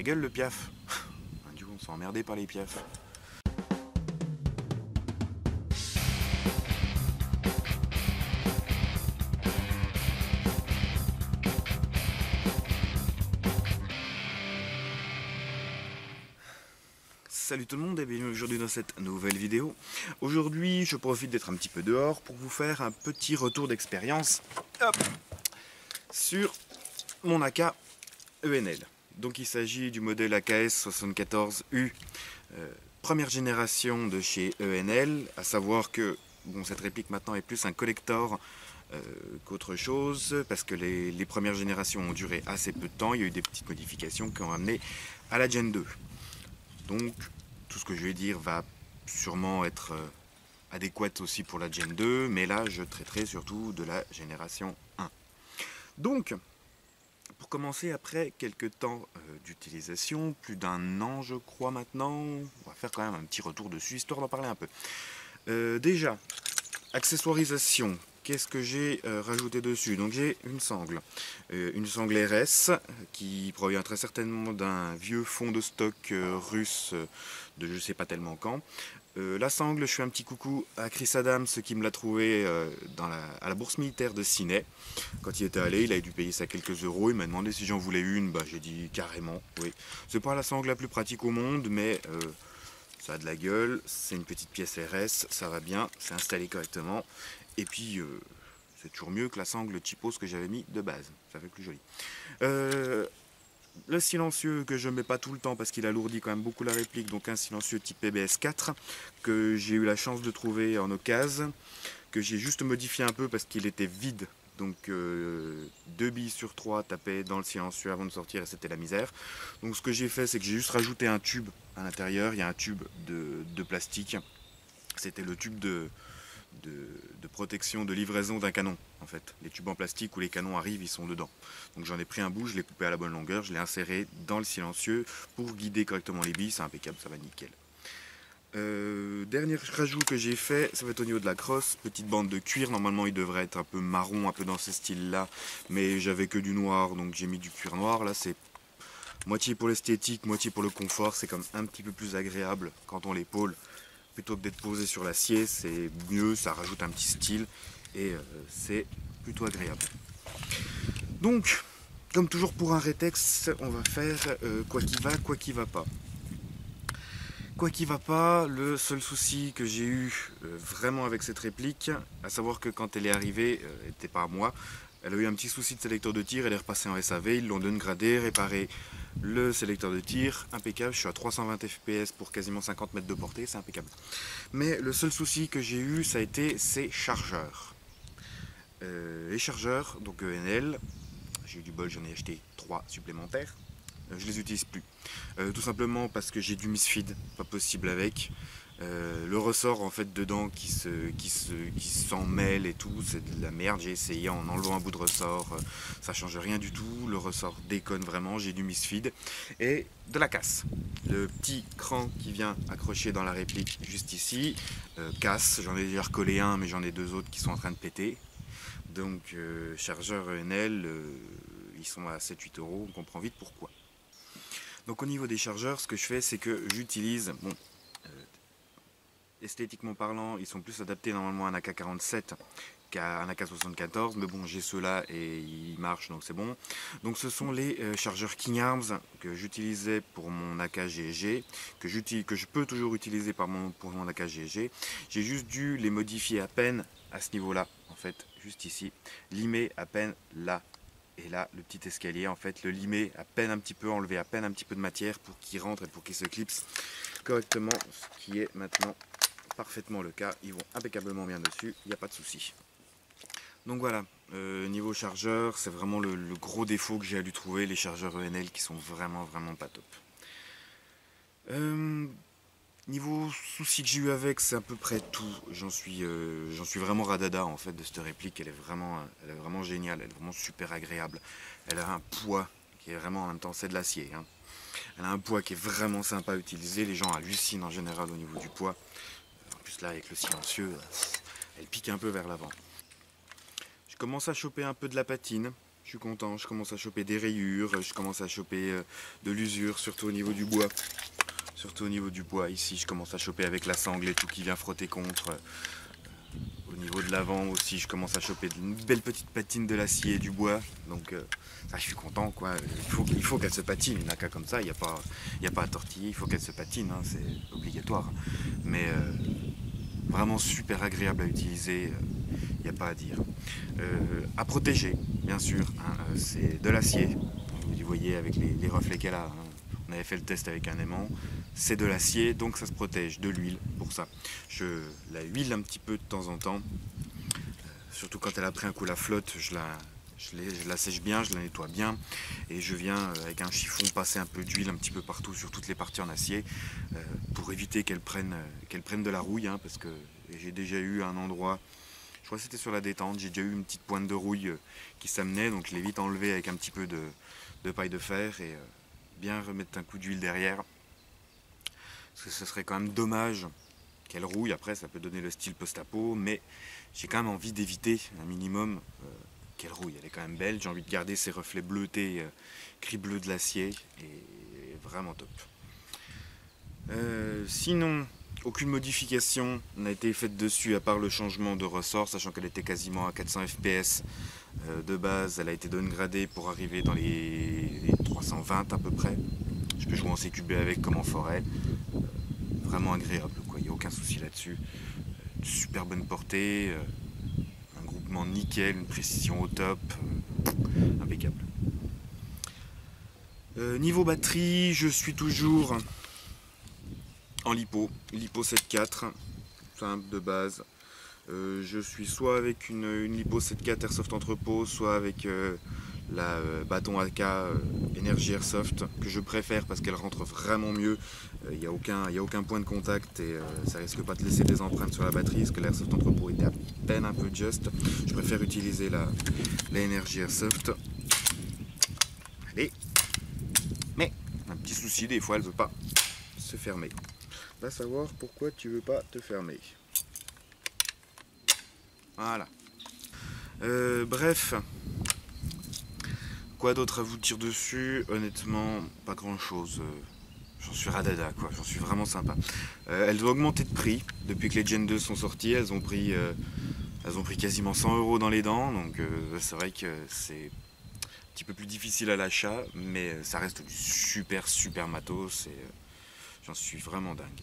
Ta gueule le piaf. Du coup on s'est emmerdé par les piafs. Salut tout le monde et bienvenue aujourd'hui dans cette nouvelle vidéo. Aujourd'hui je profite d'être un petit peu dehors pour vous faire un petit retour d'expérience sur mon AK ENL. Donc il s'agit du modèle AKS 74U, première génération de chez ENL, à savoir que bon, cette réplique maintenant est plus un collector qu'autre chose, parce que les premières générations ont duré assez peu de temps, il y a eu des petites modifications qui ont amené à la Gen 2. Donc tout ce que je vais dire va sûrement être adéquat aussi pour la Gen 2, mais là je traiterai surtout de la génération 1. Donc, pour commencer, après quelques temps d'utilisation, plus d'un an je crois maintenant, on va faire quand même un petit retour dessus, histoire d'en parler un peu. Déjà, accessoirisation. Qu'est-ce que j'ai rajouté dessus? Donc j'ai une sangle RS qui provient très certainement d'un vieux fond de stock russe de je sais pas tellement quand. La sangle, je fais un petit coucou à Chris Adams qui me l'a trouvé à la bourse militaire de Ciney. Quand il était allé, il avait dû payer ça quelques euros. Il m'a demandé si j'en voulais une. Bah, j'ai dit carrément, oui. C'est pas la sangle la plus pratique au monde, mais ça a de la gueule. C'est une petite pièce RS, ça va bien, c'est installé correctement. Et puis, c'est toujours mieux que la sangle cheapos que j'avais mis de base. Ça fait plus joli. Le silencieux que je ne mets pas tout le temps parce qu'il alourdit quand même beaucoup la réplique, donc un silencieux type PBS 4 que j'ai eu la chance de trouver en occasion, que j'ai juste modifié un peu parce qu'il était vide, donc 2 billes sur 3 tapaient dans le silencieux avant de sortir et c'était la misère. Donc ce que j'ai fait, c'est que j'ai juste rajouté un tube à l'intérieur, il y a un tube de plastique, c'était le tube de protection de livraison d'un canon en fait. Les tubes en plastique où les canons arrivent, ils sont dedans. Donc j'en ai pris un bout, je l'ai coupé à la bonne longueur, je l'ai inséré dans le silencieux pour guider correctement les billes, c'est impeccable, ça va nickel. Dernier rajout que j'ai fait, ça va être au niveau de la crosse, petite bande de cuir, normalement il devrait être un peu marron, un peu dans ce style là, mais j'avais que du noir donc j'ai mis du cuir noir. Là c'est moitié pour l'esthétique, moitié pour le confort, c'est comme un petit peu plus agréable quand on l'épaule. Plutôt que d'être posé sur l'acier, c'est mieux, ça rajoute un petit style et c'est plutôt agréable. Donc, comme toujours pour un rétex, on va faire quoi qu'il va pas. Quoi qu'il va pas, le seul souci que j'ai eu vraiment avec cette réplique, à savoir que quand elle est arrivée, elle n'était pas à moi, elle a eu un petit souci de sélecteur de tir, elle est repassée en SAV, ils l'ont downgradé, réparé le sélecteur de tir, impeccable, je suis à 320 fps pour quasiment 50 mètres de portée, c'est impeccable. Mais le seul souci que j'ai eu, ça a été ces chargeurs. Les chargeurs, donc ENL, j'ai eu du bol, j'en ai acheté 3 supplémentaires. Je les utilise plus. Tout simplement parce que j'ai du misfeed, pas possible avec. Le ressort en fait dedans qui s'en mêle et tout, c'est de la merde. J'ai essayé en enlevant un bout de ressort, ça change rien du tout. Le ressort déconne vraiment, j'ai du misfeed et de la casse. Le petit cran qui vient accrocher dans la réplique juste ici, casse. J'en ai déjà recollé un, mais j'en ai 2 autres qui sont en train de péter. Donc chargeur ENL, ils sont à 7-8 euros, on comprend vite pourquoi. Donc au niveau des chargeurs, ce que je fais, c'est que j'utilise, bon, esthétiquement parlant, ils sont plus adaptés normalement à un AK-47 qu'à un AK-74, mais bon, j'ai ceux-là et ils marchent, donc c'est bon. Donc ce sont les chargeurs King Arms que j'utilisais pour mon AK-GG, que je peux toujours utiliser pour mon AK-GG. J'ai juste dû les modifier à peine à ce niveau-là, en fait, juste ici, limer à peine là. Et là, le petit escalier, en fait, le limer à peine un petit peu, enlever à peine un petit peu de matière pour qu'il rentre et pour qu'il se clipse correctement, ce qui est maintenant parfaitement le cas. Ils vont impeccablement bien dessus, il n'y a pas de souci. Donc voilà, niveau chargeur, c'est vraiment le gros défaut que j'ai à lui trouver, les chargeurs ENL qui sont vraiment pas top. Niveau souci que j'ai eu avec, c'est à peu près tout. J'en suis vraiment radada en fait de cette réplique. Elle est vraiment géniale, elle est vraiment super agréable. Elle a un poids qui est vraiment en même temps, c'est de l'acier. Hein. Elle a un poids qui est vraiment sympa à utiliser. Les gens hallucinent en général au niveau du poids. En plus là avec le silencieux, elle pique un peu vers l'avant. Je commence à choper un peu de la patine. Je suis content, je commence à choper des rayures, je commence à choper de l'usure, surtout au niveau du bois. Surtout au niveau du bois, ici je commence à choper avec la sangle et tout qui vient frotter contre. Au niveau de l'avant aussi, je commence à choper une belle petite patine de l'acier et du bois. Donc ça, je suis content quoi. Il faut qu'elle se patine, une AK comme ça, il n'y a pas à tortiller, il faut qu'elle se patine, hein, c'est obligatoire. Mais vraiment super agréable à utiliser, il n'y a pas à dire. À protéger, bien sûr, hein, c'est de l'acier. Vous voyez avec les reflets qu'elle a. Hein. On avait fait le test avec un aimant. C'est de l'acier, donc ça se protège. De l'huile pour ça. Je la huile un petit peu de temps en temps. Surtout quand elle a pris un coup la flotte, je la sèche bien, je la nettoie bien. Et je viens avec un chiffon passer un peu d'huile un petit peu partout sur toutes les parties en acier. Pour éviter qu'elle prenne de la rouille. Hein, parce que j'ai déjà eu un endroit... Je crois que c'était sur la détente, j'ai déjà eu une petite pointe de rouille qui s'amenait, donc je l'ai vite enlevé avec un petit peu de paille de fer et bien remettre un coup d'huile derrière. Parce que ce serait quand même dommage qu'elle rouille, après ça peut donner le style post-apo, mais j'ai quand même envie d'éviter un minimum qu'elle rouille. Elle est quand même belle, j'ai envie de garder ses reflets bleutés, gris bleu de l'acier, et vraiment top. Sinon, aucune modification n'a été faite dessus à part le changement de ressort, sachant qu'elle était quasiment à 400 fps de base. Elle a été downgradée pour arriver dans les 320 à peu près. Je peux jouer en CQB avec comme en forêt. Vraiment agréable, quoi. Il n'y a aucun souci là-dessus. Super bonne portée, un groupement nickel, une précision au top, impeccable. Niveau batterie, je suis toujours en lipo 7.4, simple de base. Je suis soit avec une lipo 7.4 Airsoft Entrepôt, soit avec la bâton AK Energy Airsoft, que je préfère parce qu'elle rentre vraiment mieux. Il n'y a aucun point de contact et ça risque pas de laisser des empreintes sur la batterie, parce que l'Airsoft Entrepôt était à peine un peu just. Je préfère utiliser la Energy Airsoft. Allez. Mais, un petit souci, des fois elle veut pas se fermer. Va savoir pourquoi tu veux pas te fermer. Voilà. Bref. Quoi d'autre à vous dire dessus? Honnêtement, pas grand chose. J'en suis radada quoi, j'en suis vraiment sympa. Elles ont augmenté de prix depuis que les Gen 2 sont sorties. Elles ont pris quasiment 100 € dans les dents. Donc c'est vrai que c'est un petit peu plus difficile à l'achat. Mais ça reste du super matos. Et j'en suis vraiment dingue.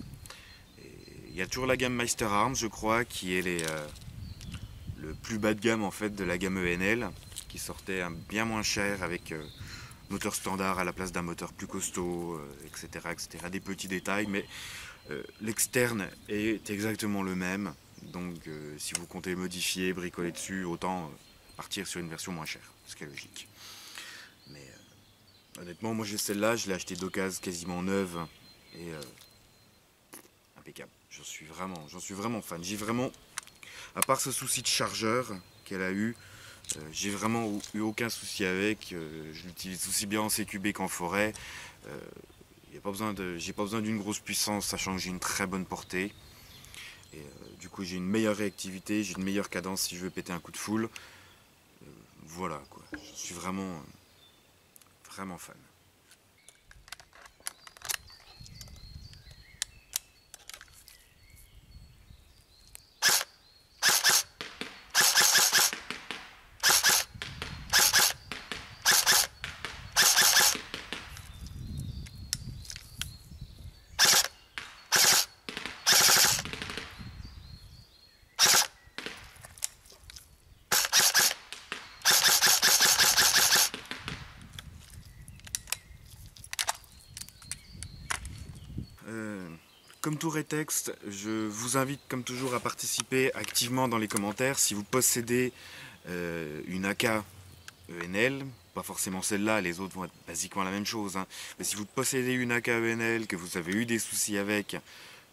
Il y a toujours la gamme Meister Arms, je crois, qui est le plus bas de gamme en fait de la gamme ENL, qui sortait bien moins cher avec moteur standard à la place d'un moteur plus costaud, etc. Des petits détails, mais l'externe est exactement le même. Donc si vous comptez modifier, bricoler dessus, autant partir sur une version moins chère, ce qui est logique. Mais honnêtement, moi j'ai celle-là, je l'ai achetée d'occasion quasiment neuve et impeccable. J'en suis vraiment fan. J'ai vraiment, à part ce souci de chargeur qu'elle a eu, j'ai vraiment eu aucun souci avec. Je l'utilise aussi bien en CQB qu'en forêt. J'ai pas besoin d'une grosse puissance, sachant que j'ai une très bonne portée. Et du coup, j'ai une meilleure réactivité, j'ai une meilleure cadence si je veux péter un coup de foule. Voilà quoi. Je suis vraiment fan. Comme tout rétexte, je vous invite comme toujours à participer activement dans les commentaires. Si vous possédez une AK ENL, pas forcément celle-là, les autres vont être basiquement la même chose. Hein. Mais si vous possédez une AK ENL, que vous avez eu des soucis avec,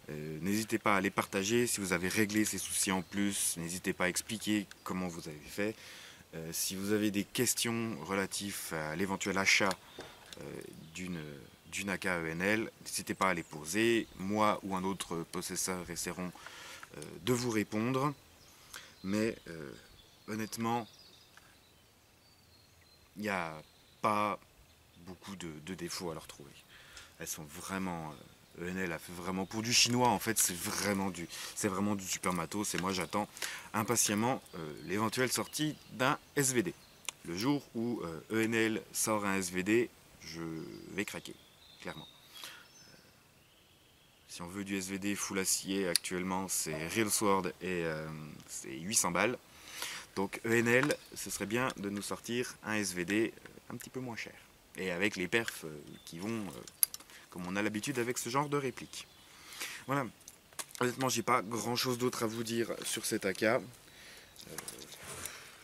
n'hésitez pas à les partager. Si vous avez réglé ces soucis en plus, n'hésitez pas à expliquer comment vous avez fait. Si vous avez des questions relatives à l'éventuel achat d'une AK ENL, n'hésitez pas à les poser. Moi ou un autre possesseur essaieront de vous répondre. Mais honnêtement, il n'y a pas beaucoup de défauts à leur trouver. Elles sont vraiment... ENL a fait vraiment pour du chinois, en fait, c'est vraiment du super matos. Et moi, j'attends impatiemment l'éventuelle sortie d'un SVD. Le jour où ENL sort un SVD, je vais craquer, clairement. Si on veut du SVD full acier, actuellement, c'est Real Sword et c'est 800 balles. Donc ENL, ce serait bien de nous sortir un SVD un petit peu moins cher. Et avec les perfs qui vont comme on a l'habitude avec ce genre de réplique. Voilà. Honnêtement, j'ai pas grand chose d'autre à vous dire sur cet AK.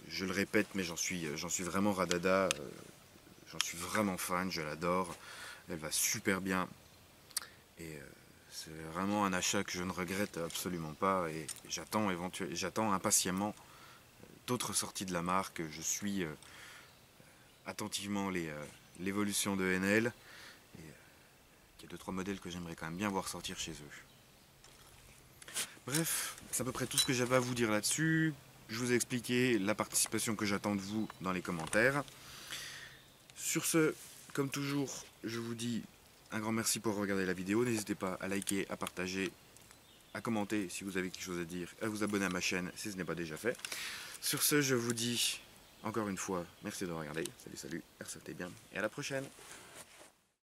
Je le répète, mais j'en suis vraiment radada. J'en suis vraiment fan, je l'adore. Elle va super bien. Et c'est vraiment un achat que je ne regrette absolument pas. Et j'attends impatiemment d'autres sorties de la marque. Je suis attentivement l'évolution de NL. Et il y a 2-3 modèles que j'aimerais quand même bien voir sortir chez eux. Bref, c'est à peu près tout ce que j'avais à vous dire là-dessus. Je vous ai expliqué la participation que j'attends de vous dans les commentaires. Sur ce, comme toujours, je vous dis un grand merci pour regarder la vidéo. N'hésitez pas à liker, à partager, à commenter si vous avez quelque chose à dire, à vous abonner à ma chaîne si ce n'est pas déjà fait. Sur ce, je vous dis encore une fois merci de regarder. Salut, salut, RCT bien et à la prochaine.